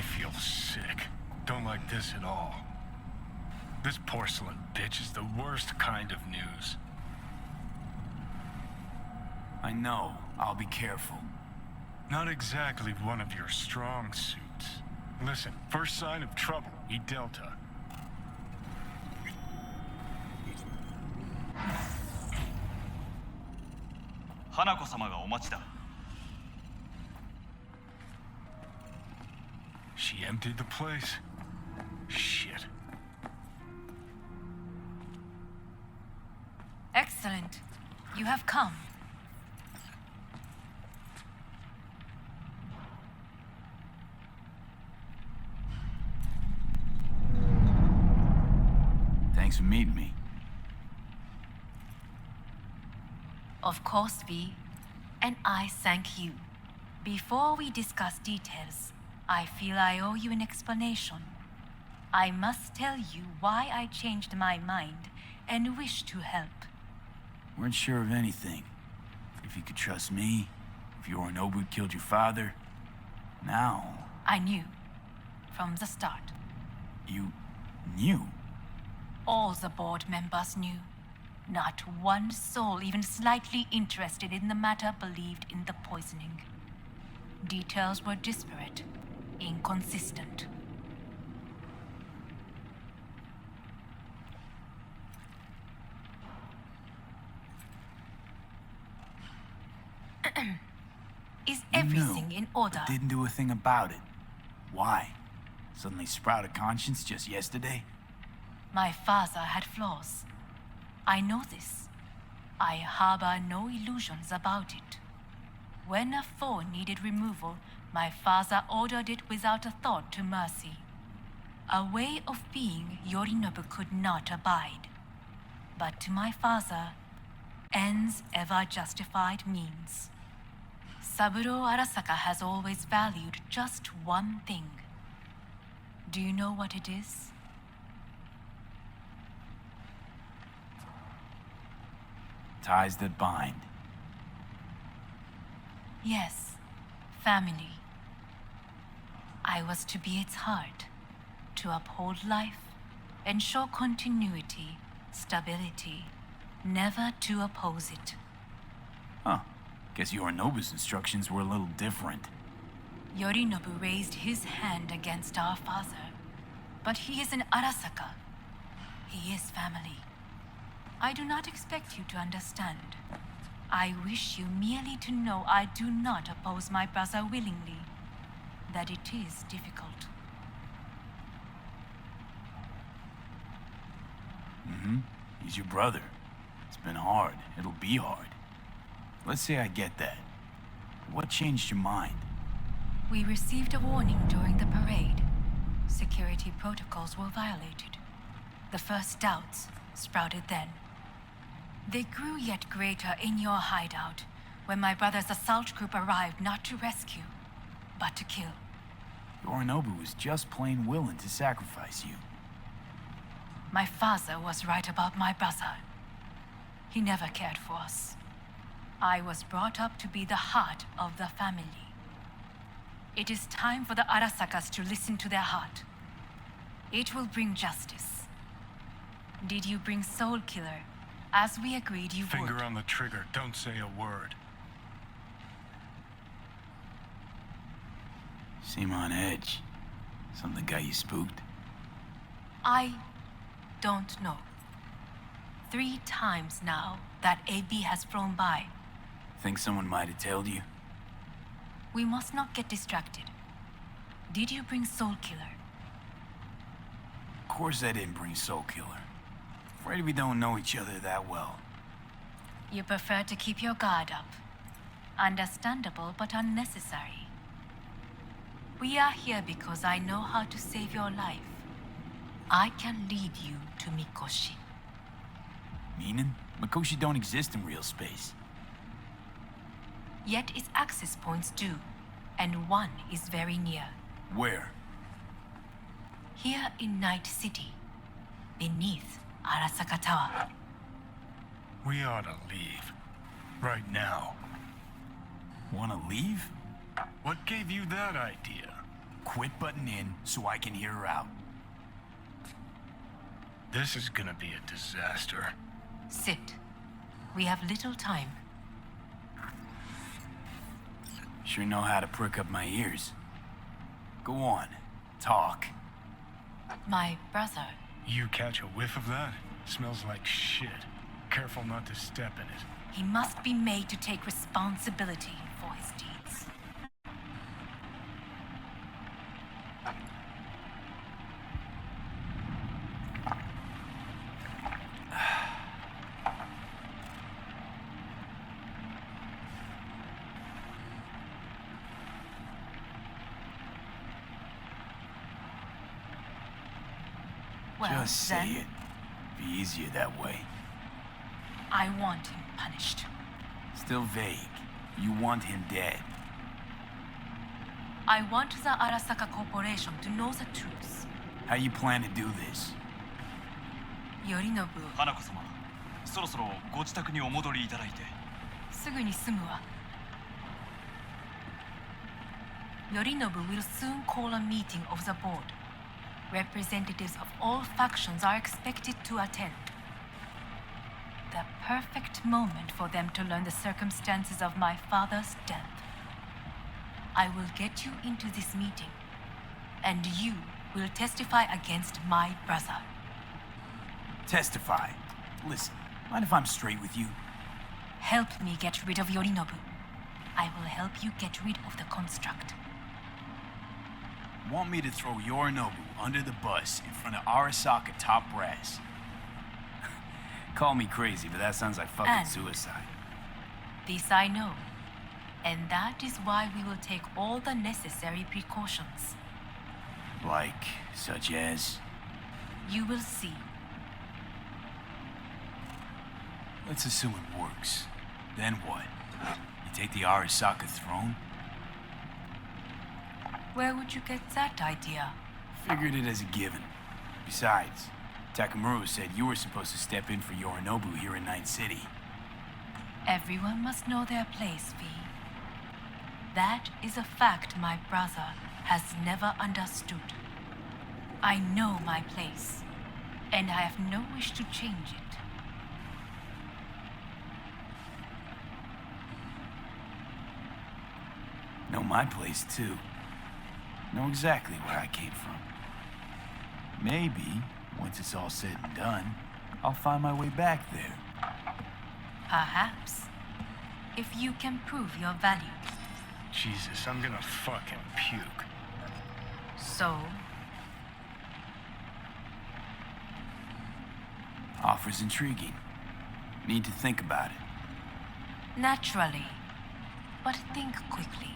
I feel sick. Don't like this at all. This porcelain bitch is the worst kind of news. I know. I'll be careful. Not exactly one of your strong suits. Listen, first sign of trouble, we Delta. She emptied the place? Shit. Excellent. You have come. Thanks for meeting me. Of course, V. And I thank you. Before we discuss details, I feel I owe you an explanation. I must tell you why I changed my mind and wish to help. Weren't sure of anything. If you could trust me, if Yorinobu killed your father. Now... I knew. From the start. You... knew? All the board members knew. Not one soul even slightly interested in the matter believed in the poisoning. Details were disparate, inconsistent. Is everything in order? Didn't do a thing about it. Why? Suddenly sprout a conscience just yesterday? My father had flaws. I know this. I harbor no illusions about it. When a foe needed removal, my father ordered it without a thought to mercy. A way of being Yorinobu could not abide. But to my father, ends ever justified means. Saburo Arasaka has always valued just one thing. Do you know what it is? Ties that bind. Yes, family. I was to be its heart, to uphold life, ensure continuity, stability, never to oppose it. Huh. Guess Yorinobu's instructions were a little different. Yorinobu raised his hand against our father, but he is an Arasaka. He is family. I do not expect you to understand. I wish you merely to know I do not oppose my brother willingly, that it is difficult. He's your brother. It's been hard. It'll be hard. Let's say I get that. What changed your mind? We received a warning during the parade. Security protocols were violated. The first doubts sprouted then. They grew yet greater in your hideout when my brother's assault group arrived not to rescue, but to kill. Yorinobu was just plain willing to sacrifice you. My father was right about my brother. He never cared for us. I was brought up to be the heart of the family. It is time for the Arasakas to listen to their heart. It will bring justice. Did you bring Soul Killer, as we agreed you would? Finger on the trigger, don't say a word. Seem on edge. Something got you spooked? I don't know. 3 times now that AB has flown by. Think someone might have told you? We must not get distracted. Did you bring Soul Killer? Of course I didn't bring Soul Killer. Afraid we don't know each other that well. You prefer to keep your guard up. Understandable but unnecessary. We are here because I know how to save your life. I can lead you to Mikoshi. Meaning? Mikoshi don't exist in real space. Yet its access points do, and one is very near. Where? Here in Night City, beneath Arasaka Tower. We ought to leave. Right now. Wanna leave? What gave you that idea? Quit butting in so I can hear her out. This is gonna be a disaster. Sit. We have little time. Sure know how to prick up my ears. Go on, talk. My brother. You catch a whiff of that? Smells like shit. Careful not to step in it. He must be made to take responsibility for his deeds. Well, Just say then, it. Be easier that way. I want him punished. Still vague. You want him dead. I want the Arasaka Corporation to know the truth. How you plan to do this? Yorinobu, 花子様、そろそろご自宅にお戻りいただいて。すぐに済むわ。Yorinobu will soon call a meeting of the board. Representatives of all factions are expected to attend. The perfect moment for them to learn the circumstances of my father's death. I will get you into this meeting, and you will testify against my brother. Testify. Listen, mind if I'm straight with you? Help me get rid of Yorinobu. I will help you get rid of the construct. Want me to throw Yorinobu under the bus in front of Arasaka top brass? Call me crazy, but that sounds like fucking And- suicide. This I know. And that is why we will take all the necessary precautions. Like, such as? You will see. Let's assume it works. Then what? You take the Arasaka throne? Where would you get that idea? Figured it as a given. Besides, Takamura said you were supposed to step in for Yorinobu here in Night City. Everyone must know their place, V. That is a fact my brother has never understood. I know my place, and I have no wish to change it. Know my place, too. Know exactly where I came from. Maybe, once it's all said and done, I'll find my way back there. Perhaps. If you can prove your value. Jesus, I'm gonna fucking puke. So, Offer's intriguing. Need to think about it. naturally. But think quickly.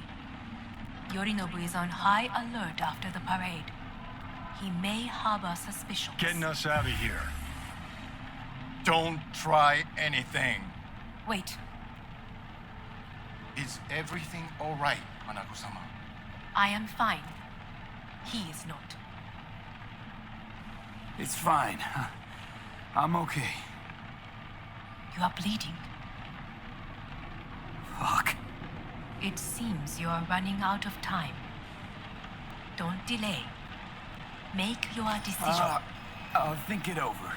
Yorinobu is on high alert after the parade. He may harbor suspicions. Getting us out of here. Don't try anything. Wait, Is everything all right, Hanako-sama? I am fine. He is not. It's fine. I'm okay. You are bleeding. Fuck. It seems you are running out of time. Don't delay. Make your decision. I'll think it over.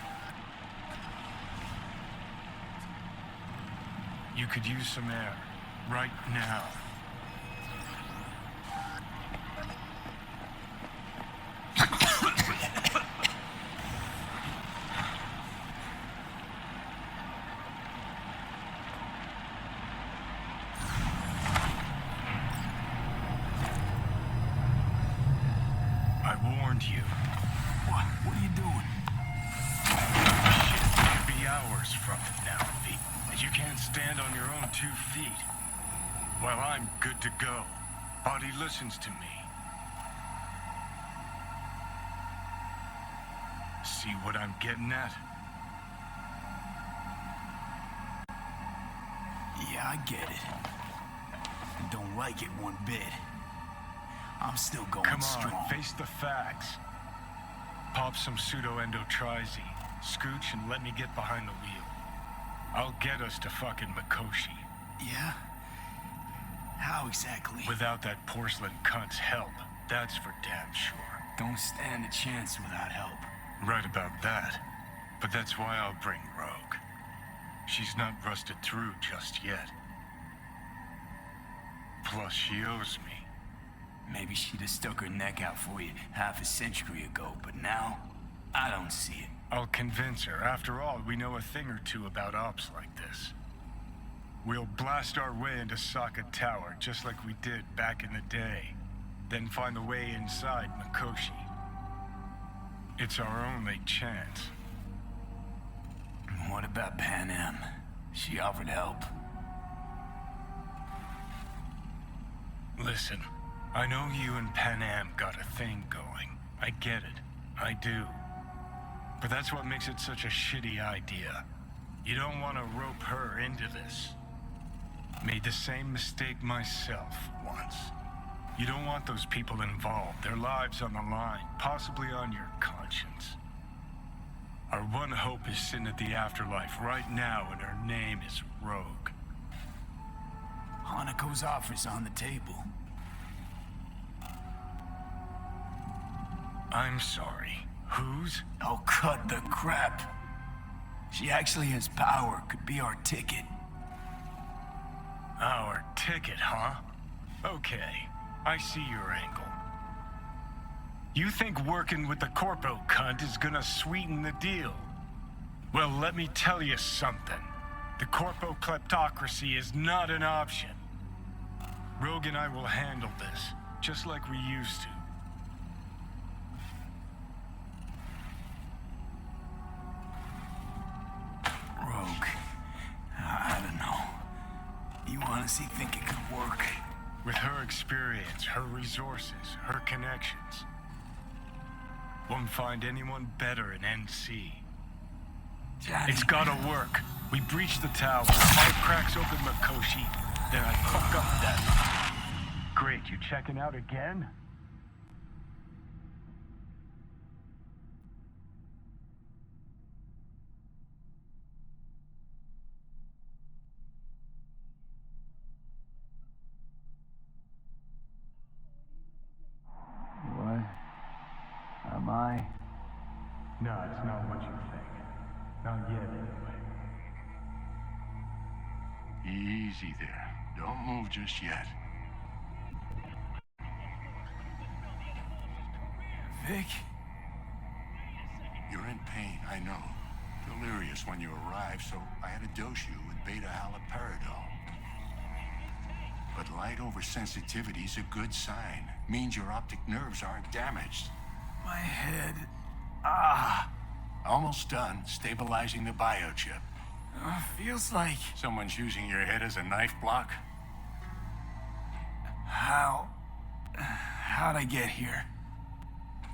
You could use some air. Right now. I warned you. What are you doing? Shit could be hours from now, V. And you can't stand on your own 2 feet. Well, I'm good to go. Body listens to me. See what I'm getting at? Yeah, I get it. I don't like it one bit. I'm still going Come on, strong. face the facts. Pop some pseudo-endotrizine, scooch, and let me get behind the wheel. I'll get us to fucking Mikoshi. Yeah? How exactly? Without that porcelain cunt's help. That's for damn sure. Don't stand a chance without help. Right about that. But that's why I'll bring Rogue. She's not rusted through just yet. Plus, she owes me. Maybe she'd have stuck her neck out for you half a century ago, but now, I don't see it. I'll convince her. After all, we know a thing or two about ops like this. We'll blast our way into Sokka Tower, just like we did back in the day. Then find the way inside Mikoshi. It's our only chance. What about Pan Am? She offered help. Listen, I know you and Pan Am got a thing going. I get it. I do. But that's what makes it such a shitty idea. You don't want to rope her into this. Made the same mistake myself once. You don't want those people involved, their lives on the line, possibly on your conscience. Our one hope is sitting at the afterlife right now, and her name is Rogue. Hanako's offer's on the table. I'm sorry. Whose? Oh, cut the crap. She actually has power, could be our ticket. Our ticket, huh? Okay, I see your angle. You think working with the corpo cunt is gonna sweeten the deal? Well, let me tell you something. The corpo kleptocracy is not an option. Rogue and I will handle this, just like we used to. Rogue. I don't know. You honestly think it could work? With her experience, her resources, her connections. Won't find anyone better in NC. Johnny. It's gotta work. We breach the tower, all cracks open Mikoshi, then I fuck up that. Great, you checking out again? What? Am I? No, it's not what you think. Not yet, anyway. Easy there. Don't move just yet. Vic? You're in pain, I know. Delirious when you arrived, so I had to dose you with beta-haloperidol. But light oversensitivity's a good sign. Means your optic nerves aren't damaged. My head. Almost done stabilizing the biochip. Feels like... Someone's using your head as a knife block? How'd I get here?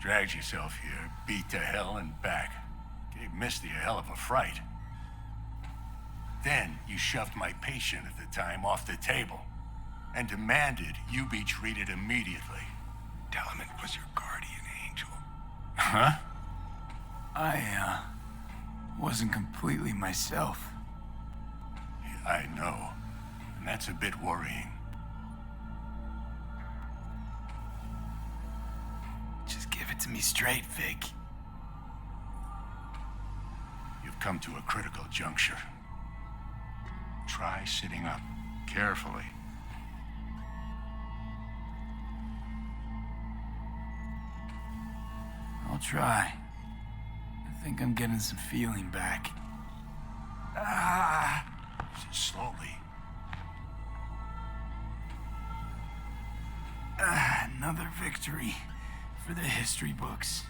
Dragged yourself here, beat to hell and back. Gave Misty a hell of a fright. Then you shoved my patient at the time off the table and demanded you be treated immediately. Tell him it was your guardian angel. Huh? I, wasn't completely myself. I know. And that's a bit worrying. Just give it to me straight, Vic. You've come to a critical juncture. Try sitting up carefully. I'll try. I think I'm getting some feeling back. Slowly. Another victory for the history books.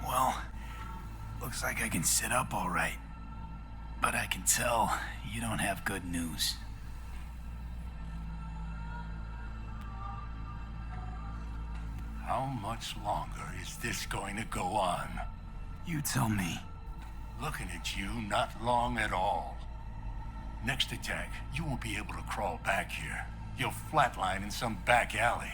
Well, looks like I can sit up all right. But I can tell you don't have good news. How much longer is this going to go on? You tell me. Looking at you, not long at all. Next attack, you won't be able to crawl back here. You'll flatline in some back alley.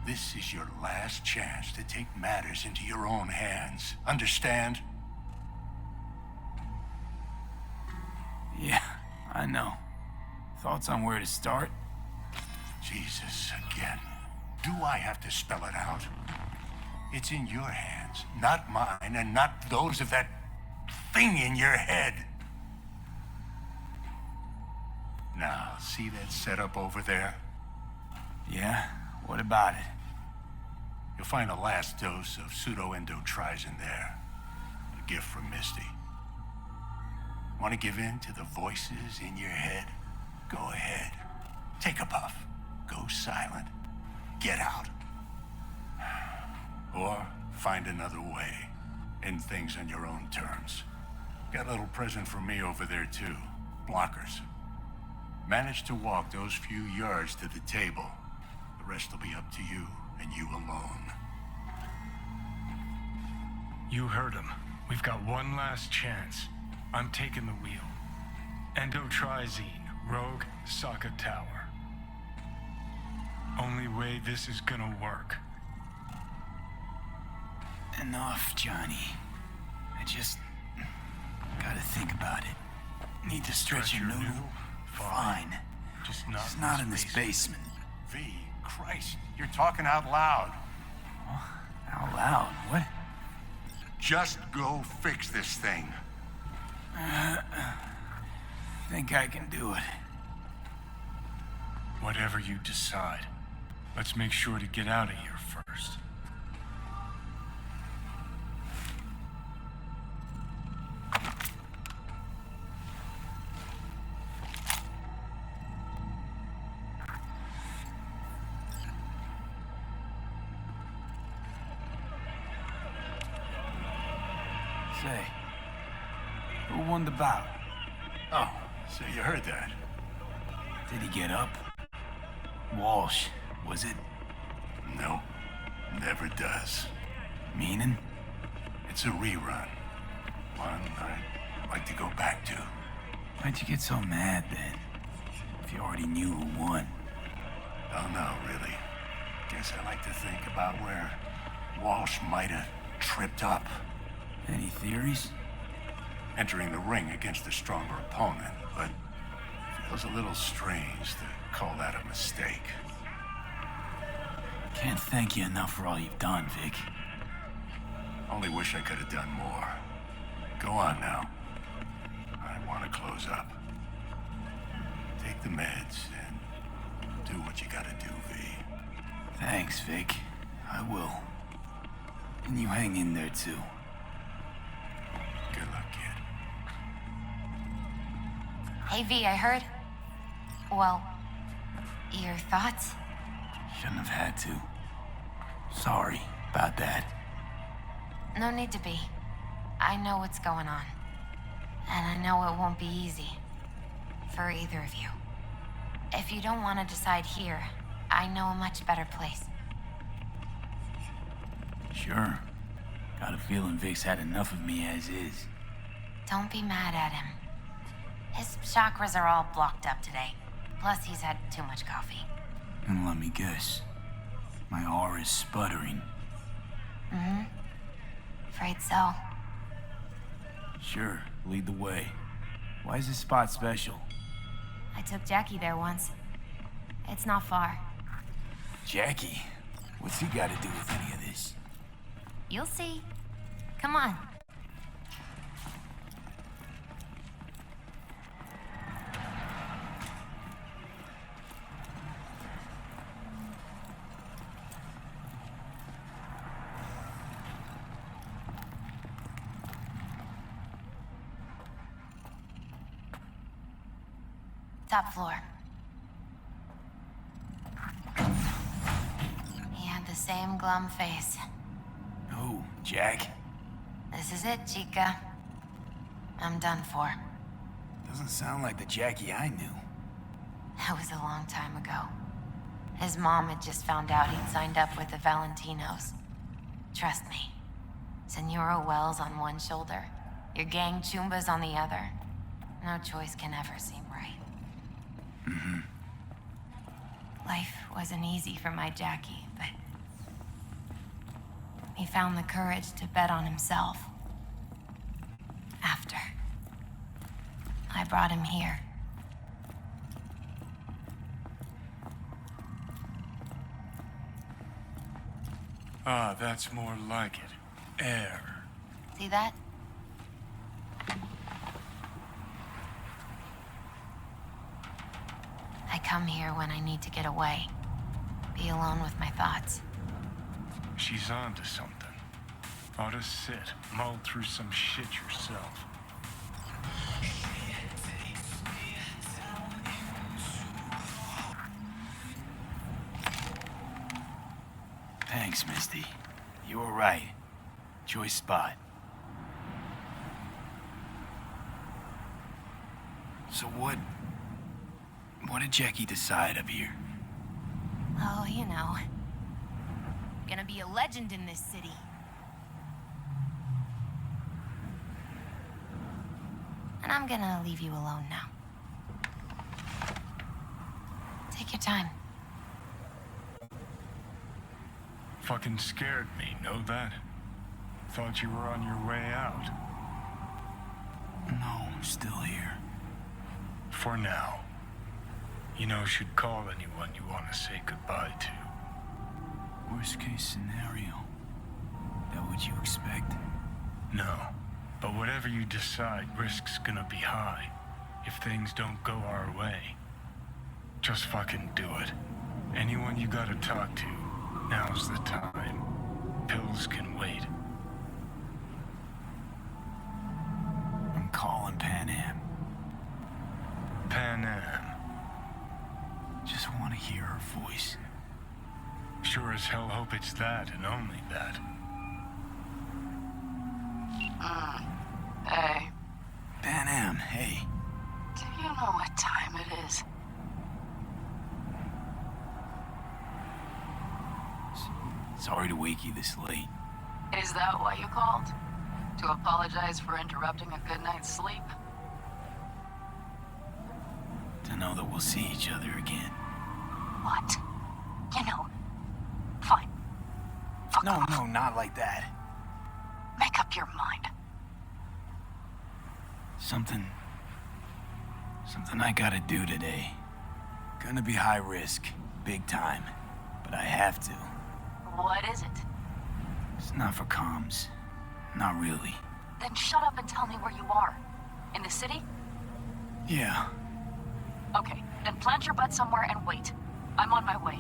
This is your last chance to take matters into your own hands. Understand? Yeah, I know. Thoughts on where to start? Jesus, again. Do I have to spell it out? It's in your hands, not mine, and not those of that thing in your head. Now, see that setup over there? Yeah? What about it? You'll find a last dose of pseudo-endotrizin there. A gift from Misty. Want to give in to the voices in your head? Go ahead. Take a puff. Go silent. Get out. Or find another way. End things on your own terms. Got a little present for me over there, too. Blockers. Manage to walk those few yards to the table. The rest will be up to you, and you alone. You heard him. We've got one last chance. I'm taking the wheel. Endotrizine, Rogue, Sokka Tower. Only way this is gonna work. Enough, Johnny. I just gotta think about it. Need to stretch your noodle? Fine. Just It's not in this basement. V, Christ, you're talking out loud. Out loud? What? Just go fix this thing. Think I can do it. Whatever you decide. Let's make sure to get out of here first. Say, who won the bout? Oh, so you heard that. Did he get up? Walsh, was it? No, never does. Meaning? It's a rerun. One I'd like to go back to. Why'd you get so mad then? If you already knew who won. Oh no, really. Guess I like to think about where Walsh might have tripped up. Any theories? Entering the ring against a stronger opponent, but feels a little strange to call that a mistake. Can't thank you enough for all you've done, Vic. Only wish I could have done more. Go on now. I want to close up. Take the meds and do what you gotta do, V. Thanks, Vic. I will. And you hang in there, too. Good luck, kid. Hey, V, I heard. Well, your thoughts? Shouldn't have had to. Sorry about that. No need to be. I know what's going on. And I know it won't be easy. For either of you. If you don't want to decide here, I know a much better place. Sure. Got a feeling Vic's had enough of me as is. Don't be mad at him. His chakras are all blocked up today. Plus, he's had too much coffee. And let me guess. My aura's sputtering. Mm-hmm. Afraid so. Sure, lead the way. Why is this spot special? I took Jackie there once. It's not far. Jackie? What's he got to do with any of this? You'll see. Come on. Top floor. He had the same glum face. Who, Jack? This is it, Chica. I'm done for. Doesn't sound like the Jackie I knew. That was a long time ago. His mom had just found out he'd signed up with the Valentinos. Trust me. Senora Wells on one shoulder, your gang Chumbas on the other. No choice can ever seem right. Mm-hmm. Life wasn't easy for my Jackie, but He found the courage to bet on himself. After I brought him here. Ah, that's more like it. Air. See that? I come here when I need to get away. Be alone with my thoughts. She's on to something. Ought to sit, mull through some shit yourself. Thanks, Misty. You were right. Choice spot. So what did Jackie decide up here? Oh, you know. Gonna be a legend in this city. And I'm gonna leave you alone now. Take your time. Fucking scared me, know that? Thought you were on your way out. No, I'm still here. For now. You know, should call anyone you want to say goodbye to. Worst case scenario. That what you expect? No. But whatever you decide, risk's gonna be high. If things don't go our way. Just fucking do it. Anyone you gotta talk to, now's the time. Pills can wait. I'm calling Pan Am. Pan Am. Just want to hear her voice. Sure as hell hope it's that and only that. Hey, Pan Am, hey. do you know what time it is? Sorry to wake you this late. Is that why you called? To apologize for interrupting a good night's sleep? To know that we'll see each other again. What? You know, fine. Fuck off. No, not like that. Make up your mind. Something I gotta do today. Gonna be high risk, big time, but I have to. What is it? It's not for comms. Not really. Then shut up and tell me where you are. In the city? Yeah, Okay, then plant your butt somewhere and wait. I'm on my way.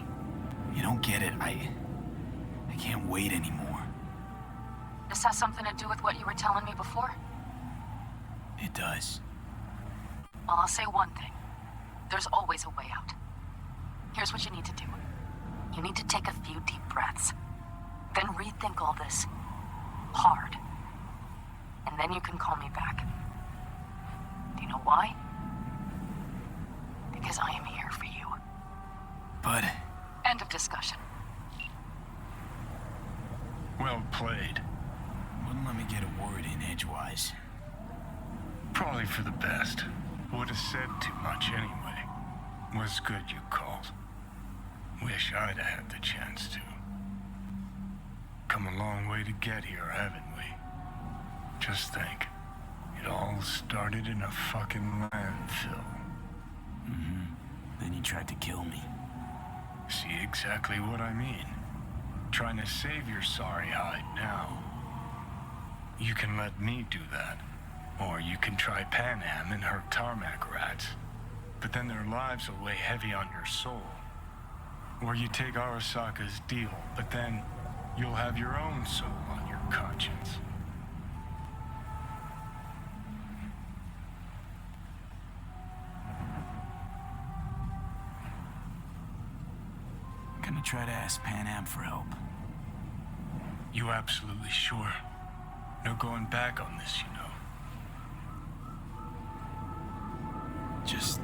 you don't get it. I can't wait anymore. This has something to do with what you were telling me before? It does. Well, I'll say one thing. There's always a way out. Here's what you need to do. You need to take a few deep breaths. Then rethink all this. Hard. And then you can call me back. Do you know why? Because I am here for you. But End of discussion. Well played. wouldn't let me get a word in edgewise. Probably for the best. Would have said too much anyway. Was good you called. Wish I'd have had the chance to. Come a long way to get here, haven't we? Just think. It all started in a fucking landfill. Then you tried to kill me. See exactly what I mean. Trying to save your sorry hide now. You can let me do that. Or you can try Pan Am and her tarmac rats. But then their lives will weigh heavy on your soul. Or you take Arasaka's deal, but then you'll have your own soul on your conscience. Gonna try to ask Pan Am for help. You absolutely sure? No going back on this, you know. Just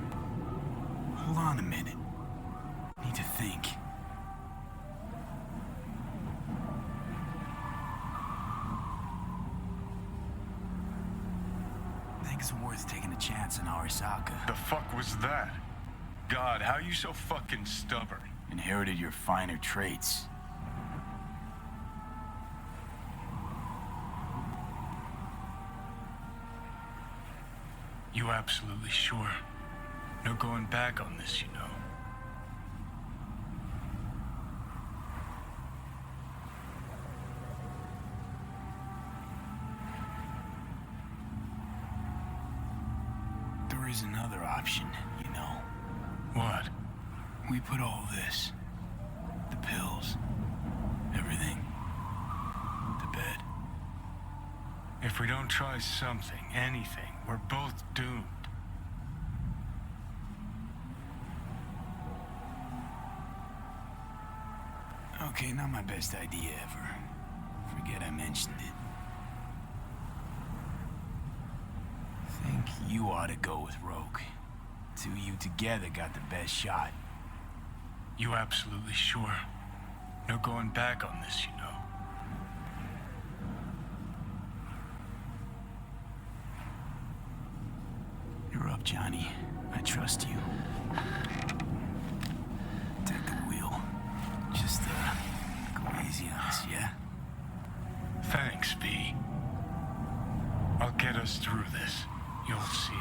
hold on a minute. Need to think. Think it's worth taking a chance on Arasaka. The fuck was that? God, how you so fucking stubborn? Inherited your finer traits. You absolutely sure? No going back on this, you know. There is another option, you know. What? We put all this, the pills, everything, to bed. If we don't try something, anything, we're both doomed. Okay, not my best idea ever. Forget I mentioned it. Think you ought to go with Rogue. Two of you together got the best shot. You absolutely sure? No going back on this, you know. You're up, Johnny. I trust you. Take the wheel. Just, go easy on us, yeah? Thanks, B. I'll get us through this. You'll see.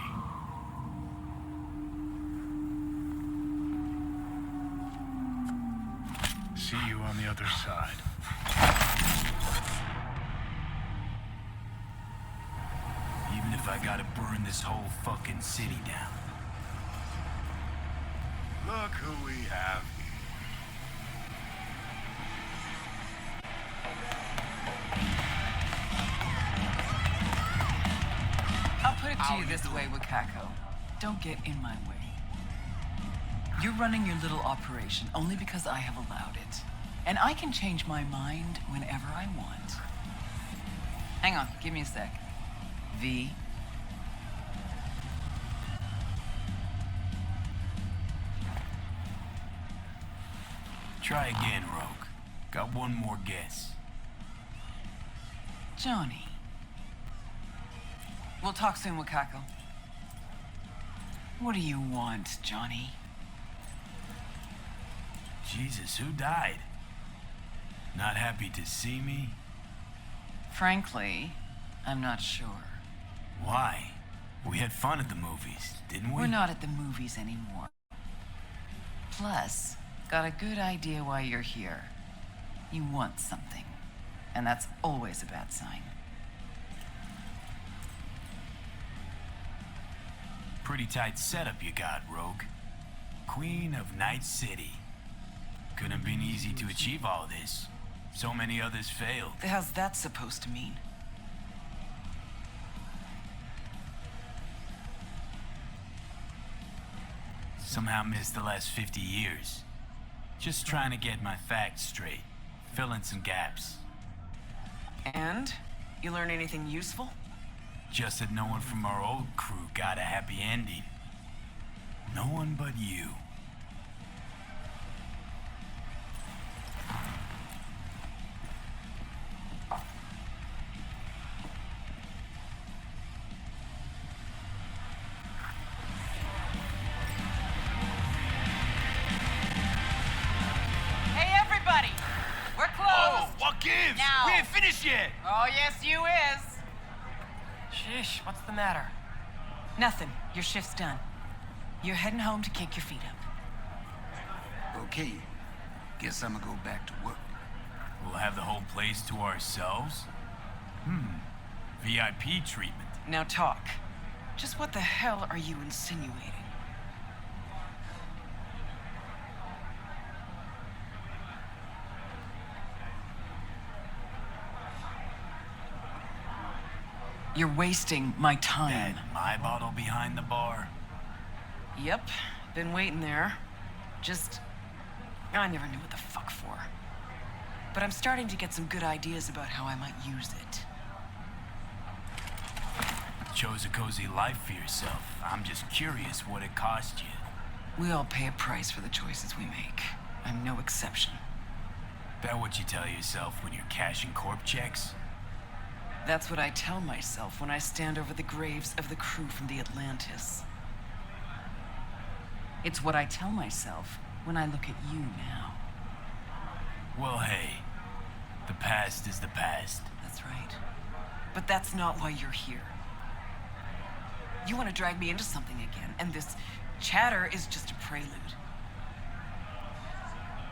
See you on the other side. Even if I gotta burn this whole fucking city down. Look who we have here. I'll put it to you this way, Wakako. Don't get in my way. You're running your little operation only because I have allowed it. And I can change my mind whenever I want. Hang on, give me a sec. V. Try again, Rogue. Got one more guess. Johnny. We'll talk soon, Wakako. What do you want, Johnny? Jesus, who died? Not happy to see me? Frankly, I'm not sure. Why? We had fun at the movies, didn't we? We're not at the movies anymore. Plus, got a good idea why you're here. You want something. And that's always a bad sign. Pretty tight setup you got, Rogue. Queen of Night City. Couldn't have been easy to achieve all this. So many others failed. The hell's that supposed to mean? Somehow missed the last 50 years. Just trying to get my facts straight. Fill in some gaps. And? You learn anything useful? Just that no one from our old crew got a happy ending. No one but you. Hey, everybody! We're closed! Oh, what gives? Now. We ain't finished yet! Oh, yes, you is! Sheesh, what's the matter? Nothing. Your shift's done. You're heading home to kick your feet up. Okay, guess I'm gonna go back to work. We'll have the whole place to ourselves? VIP treatment. Now talk. Just what the hell are you insinuating? You're wasting my time. And my bottle behind the bar? Yep, been waiting there. I never knew what the fuck for. But I'm starting to get some good ideas about how I might use it. Chose a cozy life for yourself. I'm just curious what it cost you. We all pay a price for the choices we make. I'm no exception. That what you tell yourself when you're cashing corp checks? That's what I tell myself when I stand over the graves of the crew from the Atlantis. It's what I tell myself when I look at you now. Well, hey, the past is the past. That's right. But that's not why you're here. You want to drag me into something again, and this chatter is just a prelude.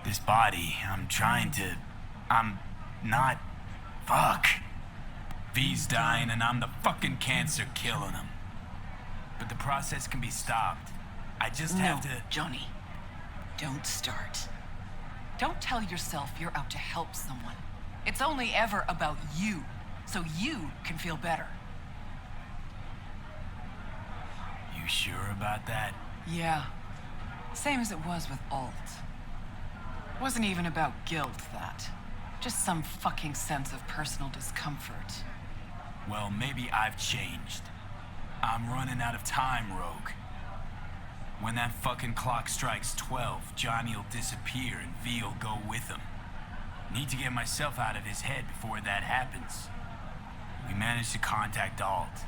This body, I'm not... Fuck. V's dying and I'm the fucking cancer killing him. But the process can be stopped. I just have to... Johnny, don't start. Don't tell yourself you're out to help someone. It's only ever about you, so you can feel better. You sure about that? Yeah. Same as it was with Alt. Wasn't even about guilt, that. Just some fucking sense of personal discomfort. Well, maybe I've changed. I'm running out of time, Rogue. When that fucking clock strikes 12, Johnny'll disappear and V'll go with him. Need to get myself out of his head before that happens. We managed to contact Alt.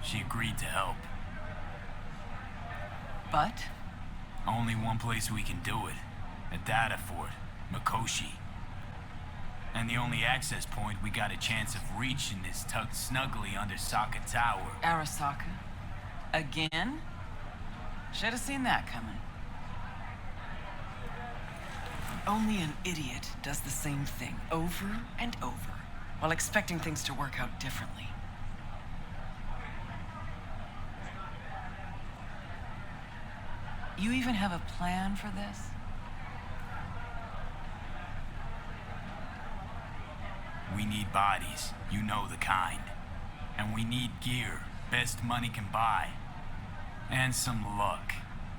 She agreed to help. But? Only one place we can do it. A data fort, Mikoshi. And the only access point we got a chance of reaching is tucked snugly under Sokka Tower. Arasaka? Again? Should have seen that coming. Only an idiot does the same thing over and over, while expecting things to work out differently. You even have a plan for this? We need bodies, you know the kind. And we need gear, best money can buy. And some luck.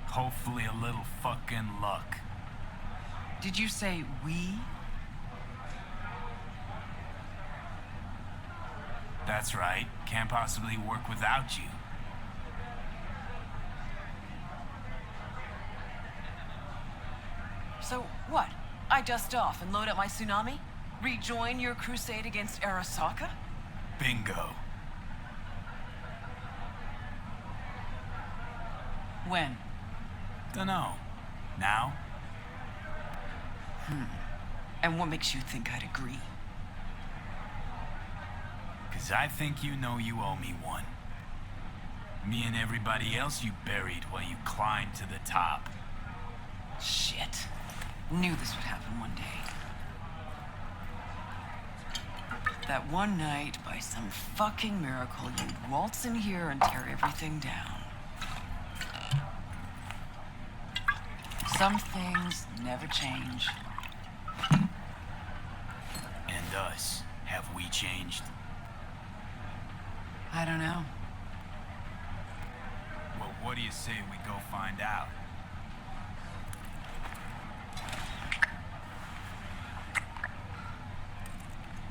Hopefully a little fucking luck. Did you say we? That's right. Can't possibly work without you. So what? I dust off and load up my tsunami? Rejoin your crusade against Arasaka? Bingo. When? Dunno. Now? And what makes you think I'd agree? 'Cause I think you know you owe me one. Me and everybody else you buried while you climbed to the top. Shit. Knew this would happen one day. That one night, by some fucking miracle, you'd waltz in here and tear everything down. Some things never change. And us, have we changed? I don't know. Well, what do you say we go find out?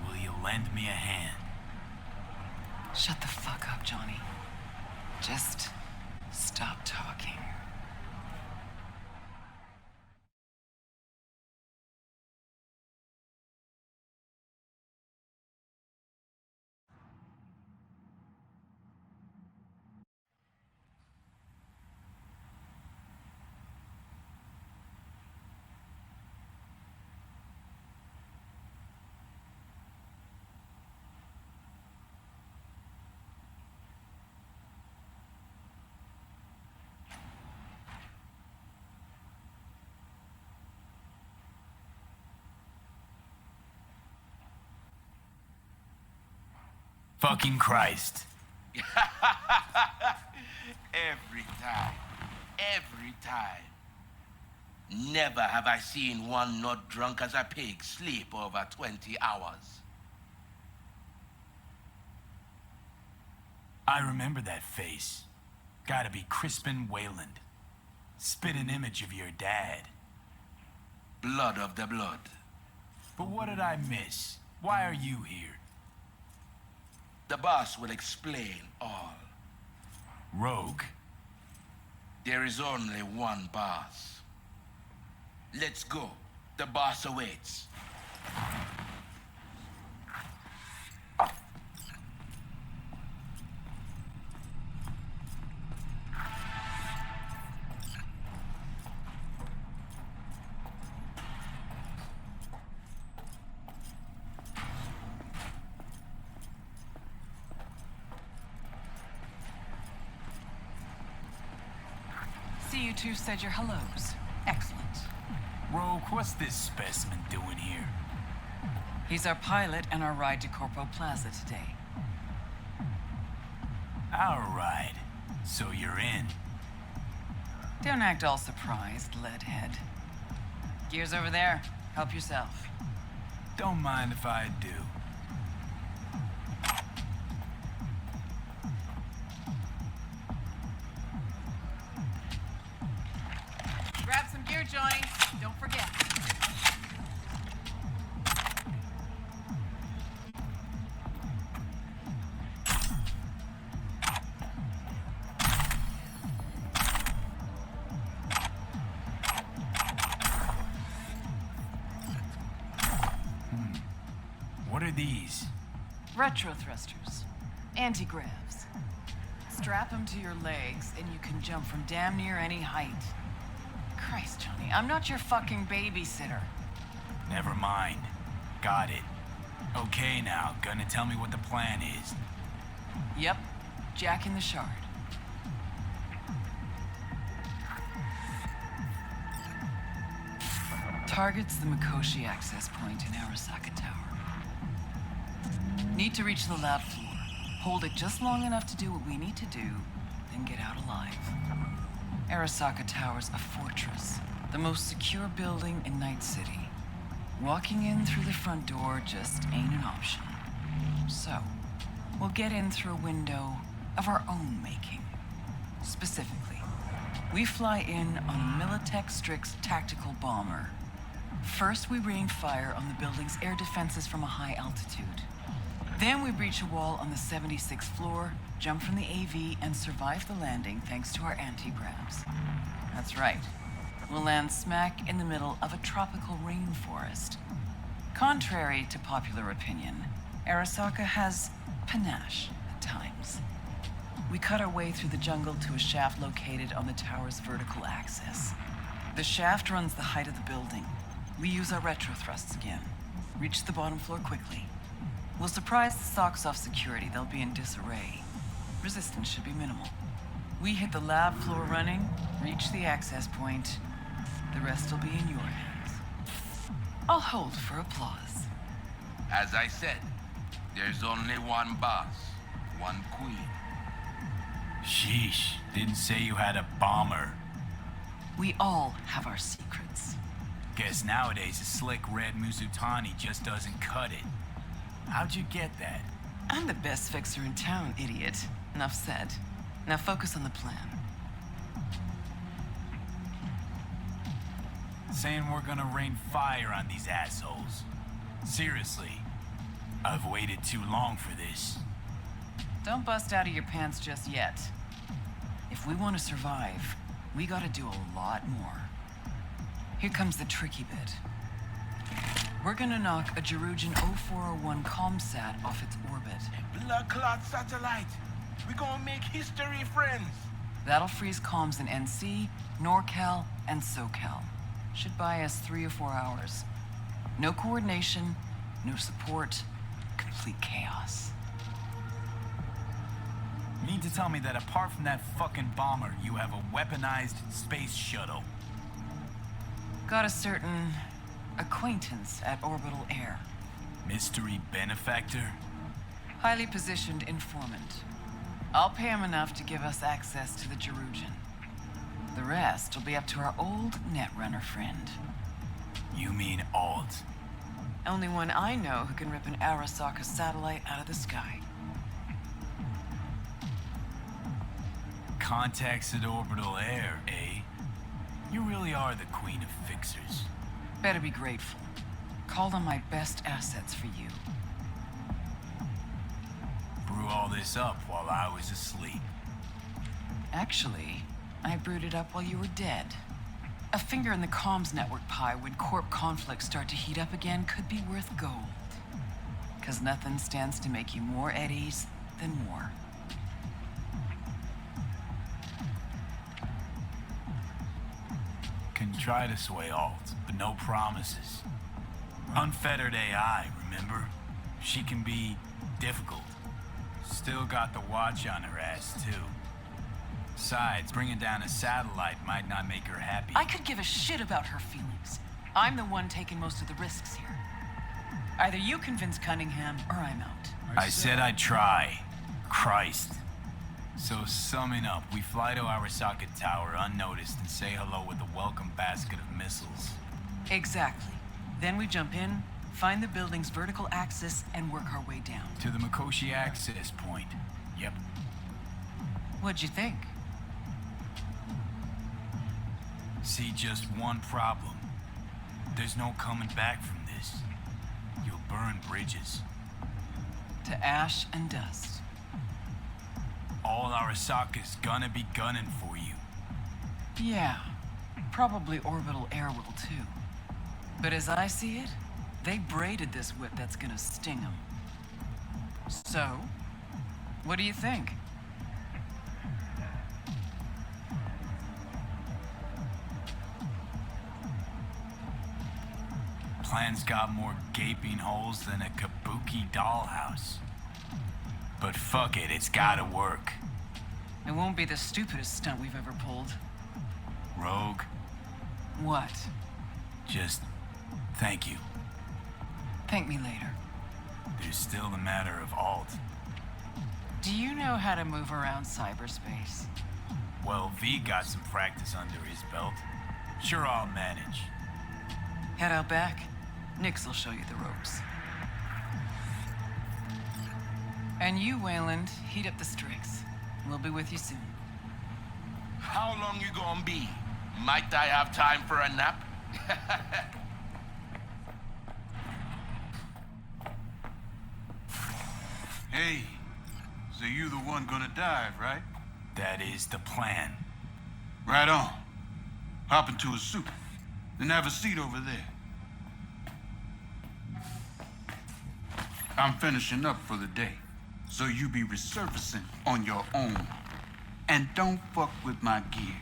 Will you lend me a hand? Shut the fuck up, Johnny. Just stop talking. Fucking Christ. Every time. Every time. Never have I seen one not drunk as a pig sleep over 20 hours. I remember that face. Gotta be Crispin Wayland. Spit an image of your dad. Blood of the blood. But what did I miss? Why are you here? The boss will explain all. Rogue. There is only one boss. Let's go. The boss awaits. you two said your hellos. Excellent. Rogue, what's this specimen doing here? He's our pilot and our ride to Corpo Plaza today. Our ride. So you're in. Don't act all surprised, leadhead. Gears over there. Help yourself. Don't mind if I do. Grab some gear joints. Don't forget. What are these? Retro thrusters. Anti-gravs. Strap them to your legs and you can jump from damn near any height. Christ, Johnny, I'm not your fucking babysitter. Never mind. Got it. Okay now, gonna tell me what the plan is. Yep, jacking the shard. Targets the Mikoshi access point in Arasaka Tower. Need to reach the lab floor. Hold it just long enough to do what we need to do, then get out alive. Arasaka Tower's a fortress, the most secure building in Night City. Walking in through the front door just ain't an option. So, we'll get in through a window of our own making. Specifically, we fly in on a Militech Strix tactical bomber. First, we rain fire on the building's air defenses from a high altitude. Then we breach a wall on the 76th floor, jump from the AV, and survive the landing thanks to our anti-gravs. That's right. We'll land smack in the middle of a tropical rainforest. Contrary to popular opinion, Arasaka has panache at times. We cut our way through the jungle to a shaft located on the tower's vertical axis. The shaft runs the height of the building. We use our retro thrusts again. Reach the bottom floor quickly. We'll surprise the socks off security. They'll be in disarray. Resistance should be minimal. We hit the lab floor running, reach the access point. The rest will be in your hands. I'll hold for applause. As I said, there's only one boss, one queen. Sheesh, didn't say you had a bomber. We all have our secrets. Guess nowadays a slick red Muzutani just doesn't cut it. How'd you get that? I'm the best fixer in town, idiot. Enough said. Now focus on the plan. Saying we're gonna rain fire on these assholes. Seriously, I've waited too long for this. Don't bust out of your pants just yet. If we want to survive, we gotta do a lot more. Here comes the tricky bit. We're gonna knock a Jerugian 0401 ComSat off its orbit. Blood clot satellite. We gonna make history, friends. That'll freeze comms in NC, NorCal, and SoCal. Should buy us 3 or 4 hours. No coordination, no support, complete chaos. You mean to tell me that apart from that fucking bomber, you have a weaponized space shuttle? Got a certain acquaintance at Orbital Air. Mystery benefactor? Highly positioned informant. I'll pay him enough to give us access to the Jerugian. The rest will be up to our old netrunner friend. You mean Alt? Only one I know who can rip an Arasaka satellite out of the sky. Contacts at Orbital Air, eh? You really are the queen of fixers. Better be grateful. Called on my best assets for you. Brew all this up while I was asleep. Actually, I brewed it up while you were dead. A finger in the comms network pie when corp conflicts start to heat up again could be worth gold. 'Cause nothing stands to make you more at ease than war. Can try to sway Alt, but no promises. Unfettered AI, remember? She can be difficult. Still got the watch on her ass, too. Besides, bringing down a satellite might not make her happy. I could give a shit about her feelings. I'm the one taking most of the risks here. Either you convince Cunningham, or I'm out. I said I'd try. Christ. So summing up, we fly to Arasaka Tower unnoticed and say hello with a welcome basket of missiles. Exactly. Then we jump in, find the building's vertical axis, and work our way down. To the Mikoshi access point. Yep. What'd you think? See, just one problem. There's no coming back from this. You'll burn bridges. To ash and dust. All Arasaka's gonna be gunning for you. Yeah. Probably orbital air will too. But as I see it, they braided this whip that's gonna sting them. So, what do you think? Plan's got more gaping holes than a kabuki dollhouse. But fuck it, it's gotta work. It won't be the stupidest stunt we've ever pulled. Rogue, What? just thank you. Thank me later. There's still the matter of Alt. Do you know how to move around cyberspace? Well, V got some practice under his belt. Sure, I'll manage. Head out back. Nix will show you the ropes. And you, Wayland, heat up the strings. We'll be with you soon. How long you gonna be? Might I have time for a nap? Hey, so you the one gonna dive, right? That is the plan. Right on. Hop into a suit, then have a seat over there. I'm finishing up for the day, so you be resurfacing on your own. And don't fuck with my gear.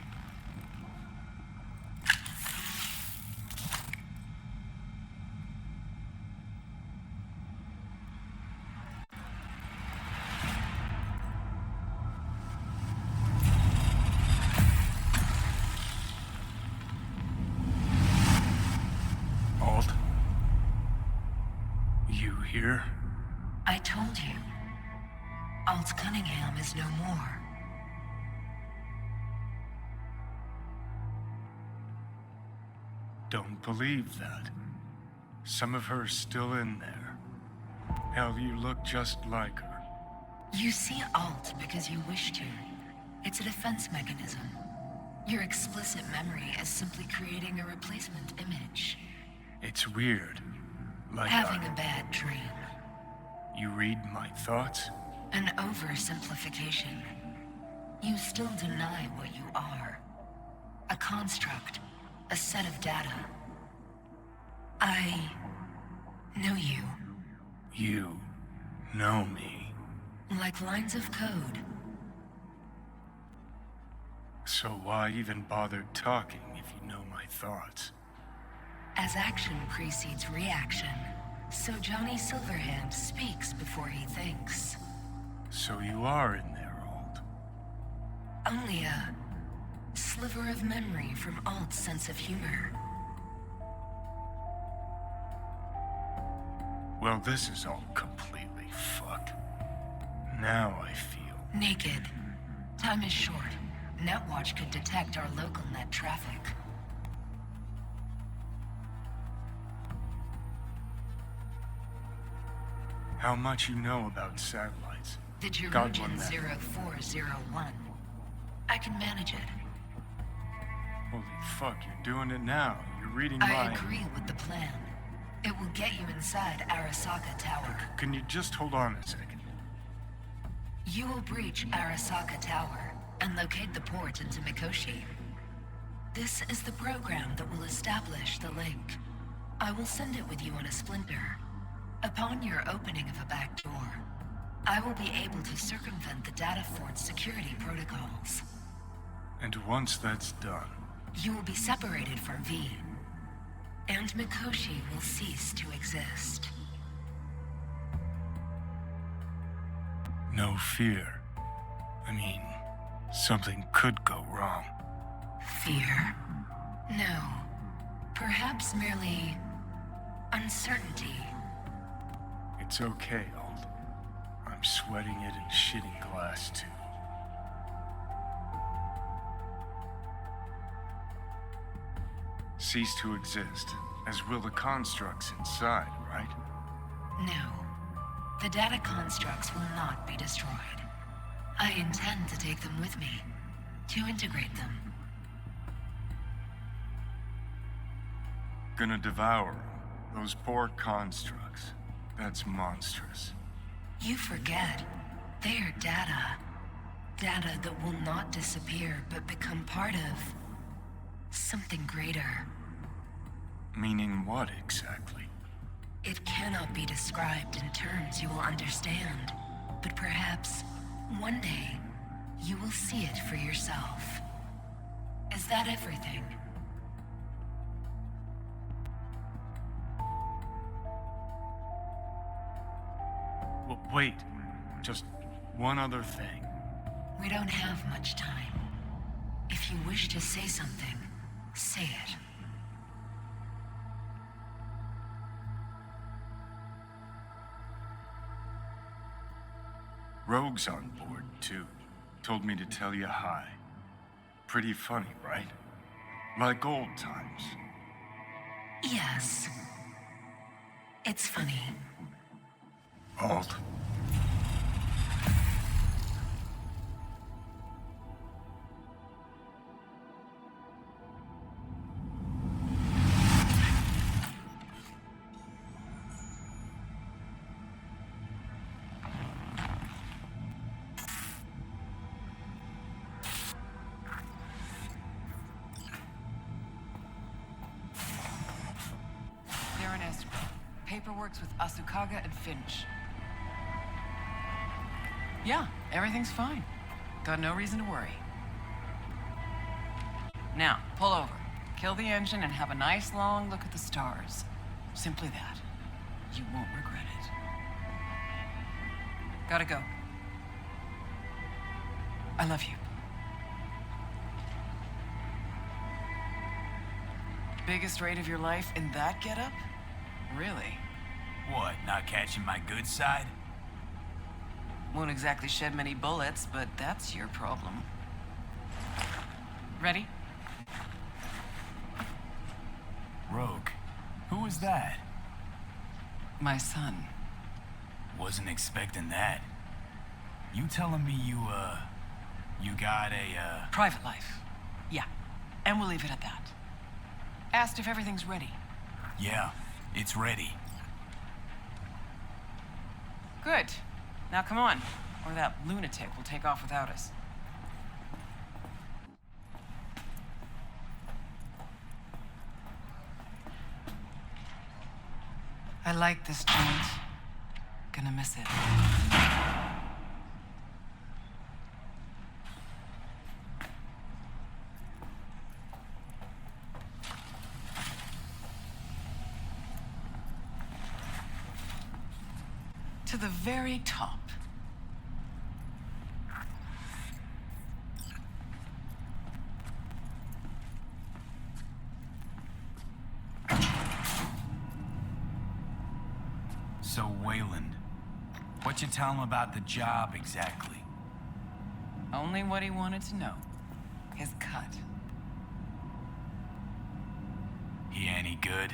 Alt? You here? I told you. Alt Cunningham is no more. Don't believe that. Some of her's still in there. Hell, you look just like her. You see Alt because you wish to. It's a defense mechanism. Your explicit memory is simply creating a replacement image. It's weird. Like Having a bad dream. You read my thoughts? An oversimplification. You still deny what you are. A construct. A set of data. I know you. You know me. Like lines of code. So why even bother talking if you know my thoughts? As action precedes reaction, so Johnny Silverhand speaks before he thinks. So you are in there, Alt. Only a sliver of memory from Alt's sense of humor. Well, this is all completely fucked. Now I feel... Naked. Time is short. Netwatch could detect our local net traffic. How much you know about satellites? The Got one Georgian then. 0401. I can manage it. Holy fuck, you're doing it now. You're reading I my... agree with the plan. It will get you inside Arasaka Tower. Can you just hold on a second? You will breach Arasaka Tower and locate the port into Mikoshi. This is the program that will establish the link. I will send it with you on a splinter. Upon your opening of a back door, I will be able to circumvent the data fort's security protocols. And once that's done, You will be separated from V, and Mikoshi will cease to exist. no fear. I mean, Something could go wrong. Fear? No. Perhaps merely uncertainty. It's okay, Alt. I'm sweating it and shitting glass too. Cease to exist, as will the constructs inside, right? No. The data constructs will not be destroyed. I intend to take them with me, to integrate them. Gonna devour 'em. Those poor constructs. That's monstrous. You forget. They are data. Data that will not disappear, but become part of something greater. Meaning what exactly? It cannot be described in terms you will understand, but perhaps one day you will see it for yourself. Is that everything? Wait, just one other thing. We don't have much time. If you wish to say something, say it. Rogue's on board, too. Told me to tell you hi. Pretty funny, right? Like old times. Yes. It's funny. Alt. They're in escrow. Paperwork's with Asukaga and Finch. Yeah, everything's fine. Got no reason to worry. Now, pull over. Kill the engine and have a nice long look at the stars. Simply that. You won't regret it. Gotta go. I love you. Biggest raid of your life in that getup? Really? What, not catching my good side? Won't exactly shed many bullets, but that's your problem. Ready? Rogue, who was that? My son. Wasn't expecting that. You telling me you got a, Private life. Yeah. And we'll leave it at that. Asked if everything's ready. Yeah, it's ready. Good. Now come on, or that lunatic will take off without us. I like this joint. Gonna miss it. To the very top. So, Wayland, what you tell him about the job exactly? Only what he wanted to know. His cut. He any good?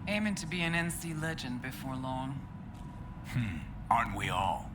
Aiming to be an NC legend before long. Aren't we all?